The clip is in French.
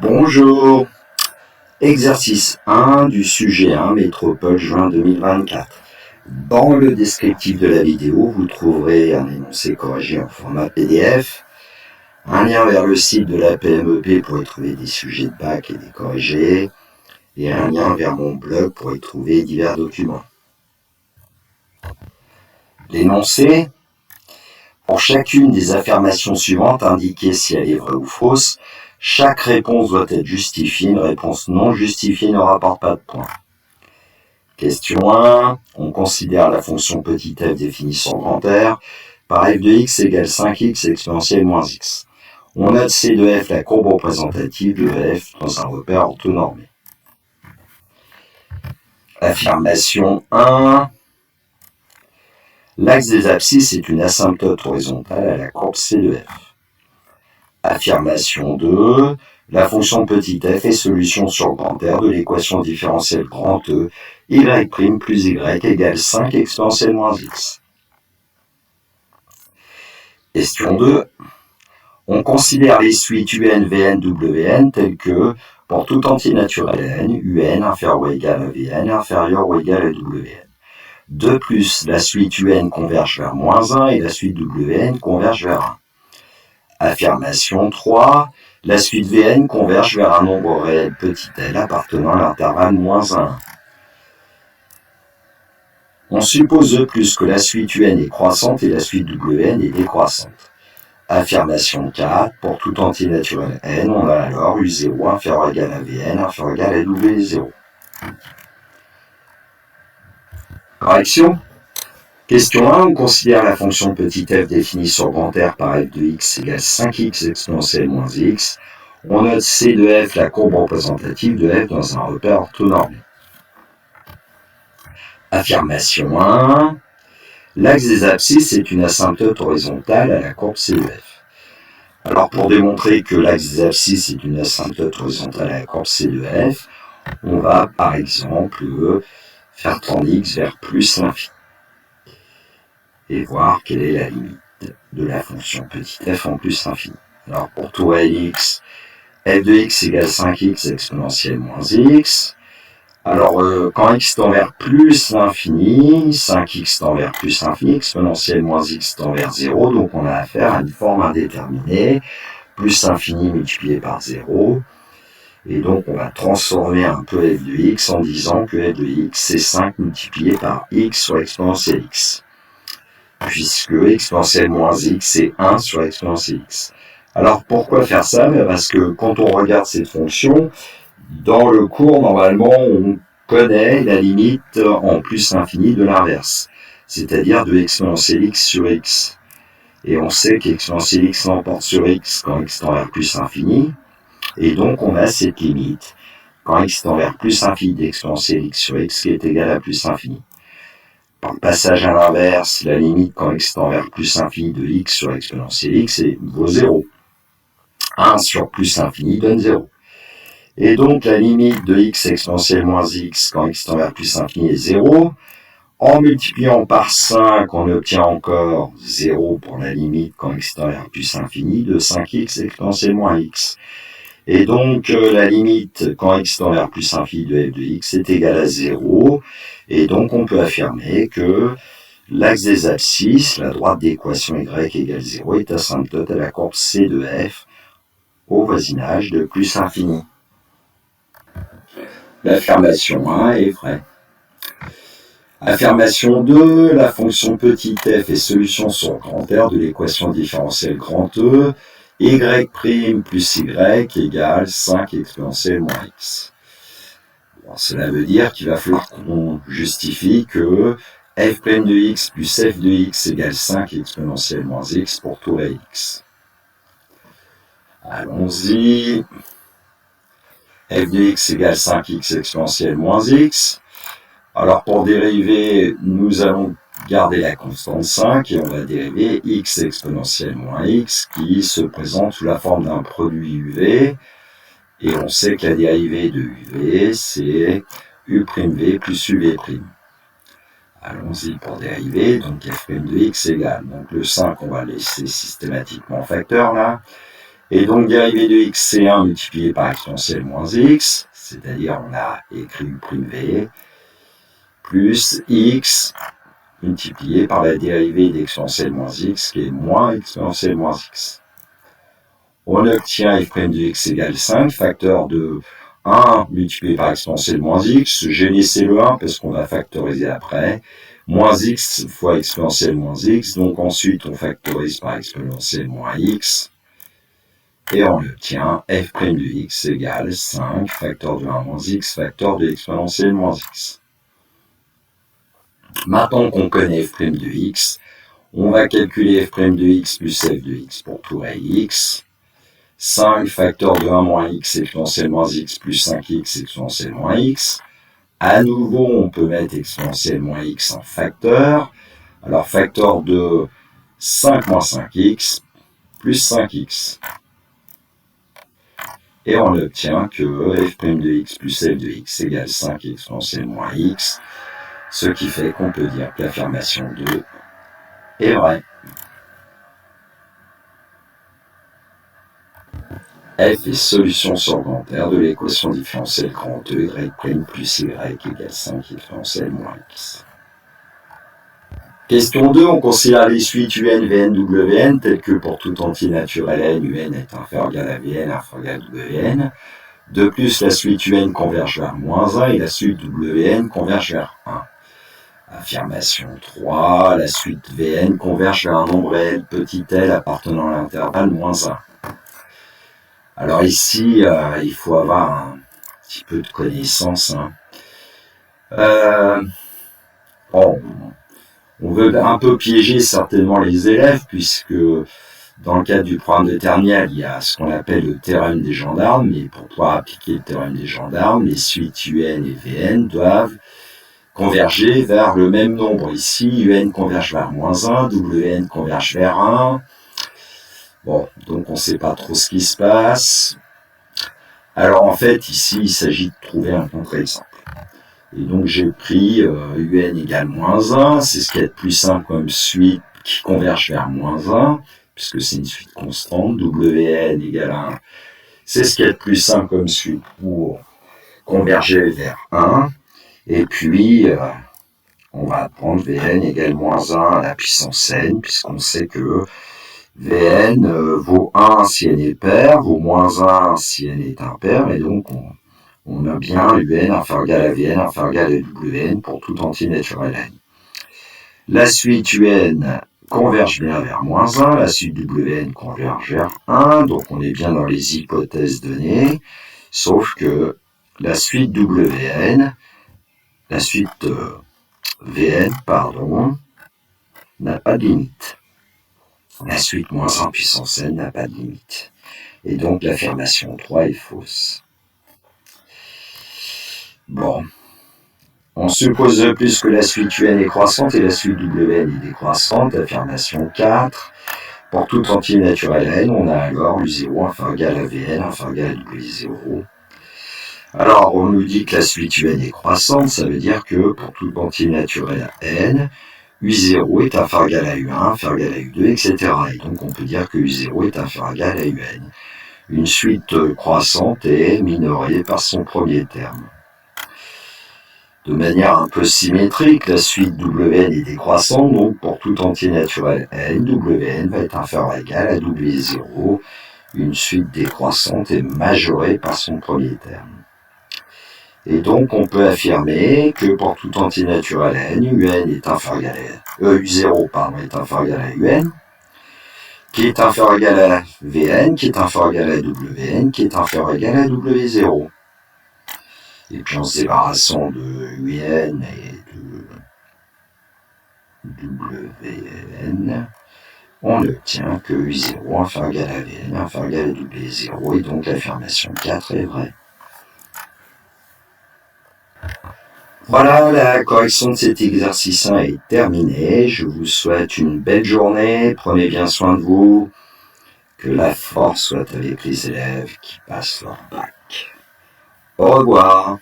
Bonjour. Exercice 1 du sujet 1, Métropole, juin 2024. Dans le descriptif de la vidéo, vous trouverez un énoncé corrigé en format PDF, un lien vers le site de la PMEP pour y trouver des sujets de bac et des corrigés, et un lien vers mon blog pour y trouver divers documents. L'énoncé: pour chacune des affirmations suivantes, indiquez si elle est vraie ou fausse. Chaque réponse doit être justifiée. Une réponse non justifiée ne rapporte pas de points. Question 1. On considère la fonction petit f définie sur grand R par f de x égale 5x exponentielle moins x. On note C de f la courbe représentative de f dans un repère orthonormé. Affirmation 1. L'axe des abscisses est une asymptote horizontale à la courbe C de f. Affirmation 2. La fonction petit f est solution sur grand R de l'équation différentielle grand E, y' plus y égale 5 exponentielle moins x. Question 2. On considère les suites un, vn, wn telles que, pour tout entier naturel n, un inférieur ou égal à vn inférieur ou égal à wn. De plus, la suite un converge vers moins 1 et la suite wn converge vers 1. Affirmation 3. La suite Vn converge vers un nombre réel petit l appartenant à l'intervalle moins 1. On suppose de plus que la suite un est croissante et la suite Wn est décroissante. Affirmation 4. Pour tout entier naturel n, on a alors U0 inférieur ou égal à Vn inférieur ou égal à W0. Correction. Question 1, on considère la fonction petit f définie sur grand R par f de x égale 5x exponentielle moins x. On note C de f la courbe représentative de f dans un repère orthonormé. Affirmation 1. L'axe des abscisses est une asymptote horizontale à la courbe C de f. Alors pour démontrer que l'axe des abscisses est une asymptote horizontale à la courbe C de f, on va par exemple faire tendre x vers plus l'infini et voir quelle est la limite de la fonction petit f en plus l'infini. Alors pour tout x, f de x égale 5x exponentielle moins x. Alors quand x tend vers plus l'infini, 5x tend vers plus l'infini, exponentielle moins x tend vers 0, donc on a affaire à une forme indéterminée, plus l'infini multiplié par 0. Et donc on va transformer un peu f de x en disant que f de x c'est 5 multiplié par x sur exponentielle x. Puisque exponentielle moins x c'est 1 sur exponentielle x. Alors pourquoi faire ça? Parce que quand on regarde cette fonction, dans le cours normalement on connaît la limite en plus infini de l'inverse, c'est-à-dire de exponentielle x sur x. Et on sait qu'exponentielle x l'emporte sur x quand x tend vers plus infini, et donc on a cette limite quand x tend vers plus infini d'exponentielle x sur x qui est égale à plus infini. Par le passage à l'inverse, la limite quand x tend vers plus infini de x sur exponentielle x vaut 0. 1 sur plus infini donne 0. Et donc la limite de x exponentielle moins x quand x tend vers plus infini est 0. En multipliant par 5, on obtient encore 0 pour la limite quand x tend vers plus infini de 5x exponentielle moins x. Et donc la limite quand x tend vers plus infini de f de x est égale à 0. Et donc on peut affirmer que l'axe des abscisses, la droite d'équation y égale 0, est asymptote à la courbe C de f au voisinage de plus infini. L'affirmation 1 est vraie. Affirmation 2, la fonction petit f est solution sur grand R de l'équation différentielle grand E, y' plus y égale 5 exponentielle moins x. Alors, cela veut dire qu'il va falloir qu'on justifie que f' de x plus f de x égale 5 exponentielle moins x pour tout x. Allons-y. f de x égale 5x exponentielle moins x. Alors pour dériver, nous allons garder la constante 5 et on va dériver x exponentielle moins x qui se présente sous la forme d'un produit UV. Et on sait que la dérivée de UV, c'est U'V plus UV'. Allons-y pour dériver, donc f' de x égale, donc le 5 on va laisser systématiquement facteur là, Et donc, dérivée de x, c'est 1 multiplié par exponentielle moins x, c'est-à-dire on a écrit u'v, plus x multiplié par la dérivée d'exponentielle moins x, qui est moins exponentielle moins x. On obtient f' de x égale 5, facteur de 1 multiplié par exponentielle moins x. J'ai laissé le 1 parce qu'on va factoriser après. Moins x fois exponentielle moins x. Donc ensuite, on factorise par exponentielle moins x. Et on obtient f' de x égale 5, facteur de 1 moins x, facteur de exponentielle moins x. Maintenant qu'on connaît f' de x, on va calculer f' de x plus f de x pour tout ré x. 5 facteur de 1 moins x exponentielle moins x plus 5x exponentielle moins x. À nouveau, on peut mettre exponentielle moins x en facteur. Alors, facteur de 5 moins 5x plus 5x. Et on obtient que f' de x plus f de x égale 5 exponentielle moins x, ce qui fait qu'on peut dire que l'affirmation 2 est vraie. F est solution surgrantaire de l'équation différentielle grand E, y' plus y égale 5 exponentielle moins x. Question 2, on considère les suites un, vn, wn, telles que pour tout entier naturel n, un est inférieur égal à vn, inférieur égal à wn. De plus, la suite un converge vers moins 1 et la suite wn converge vers 1. Affirmation 3, la suite vn converge vers un nombre réel petit l appartenant à l'intervalle moins 1. Alors ici, il faut avoir un petit peu de connaissance. On veut un peu piéger certainement les élèves, puisque dans le cadre du programme de terminale, il y a ce qu'on appelle le théorème des gendarmes, et pour pouvoir appliquer le théorème des gendarmes, les suites un et vn doivent converger vers le même nombre. Ici, un converge vers moins 1, wn converge vers 1. Bon, donc on ne sait pas trop ce qui se passe. Alors en fait, ici, il s'agit de trouver un contre-exemple. Et donc j'ai pris un égale moins 1, c'est ce qui est le plus simple comme suite qui converge vers moins 1, puisque c'est une suite constante, wn égale 1, c'est ce qui est le plus simple comme suite pour converger vers 1, et puis on va prendre vn égale moins 1 à la puissance n, puisqu'on sait que vn vaut 1 si n est pair, vaut moins 1 si n est impair, et donc on a bien un inférieur égal à vn, inférieur égal à wn pour tout entier naturel n. La suite un converge bien vers moins 1, la suite wn converge vers 1, donc on est bien dans les hypothèses données, sauf que la suite vn n'a pas de limite. La suite moins 1 puissance n n'a pas de limite. Et donc l'affirmation 3 est fausse. Bon. On suppose de plus que la suite un est croissante et la suite wn est décroissante. Affirmation 4. Pour tout entier naturel n, on a alors u0 inférieur égal à vn inférieur égal à w0. Alors, on nous dit que la suite un est croissante, ça veut dire que pour tout entier naturel n, u0 est inférieur égal à u1, inférieur égal à u2, etc. Et donc, on peut dire que u0 est inférieur égal à un. Une suite croissante est minorée par son premier terme. De manière un peu symétrique, la suite wn est décroissante, donc pour tout entier naturel n, wn va être inférieur à égal à w0. Une suite décroissante est majorée par son premier terme. Et donc, on peut affirmer que pour tout entier naturel n, un est inférieur égal à u0 est inférieur égal à un, qui est inférieur égal à vn, qui est inférieur égal à wn, qui est inférieur égal à w0. Et puis en se débarrassant de un et de wn, on obtient que u0 inférieur égal à vn inférieur égal à w0, et donc l'affirmation 4 est vraie. Voilà, la correction de cet exercice 1 est terminée. Je vous souhaite une belle journée. Prenez bien soin de vous. Que la force soit avec les élèves qui passent leur bac. Au revoir.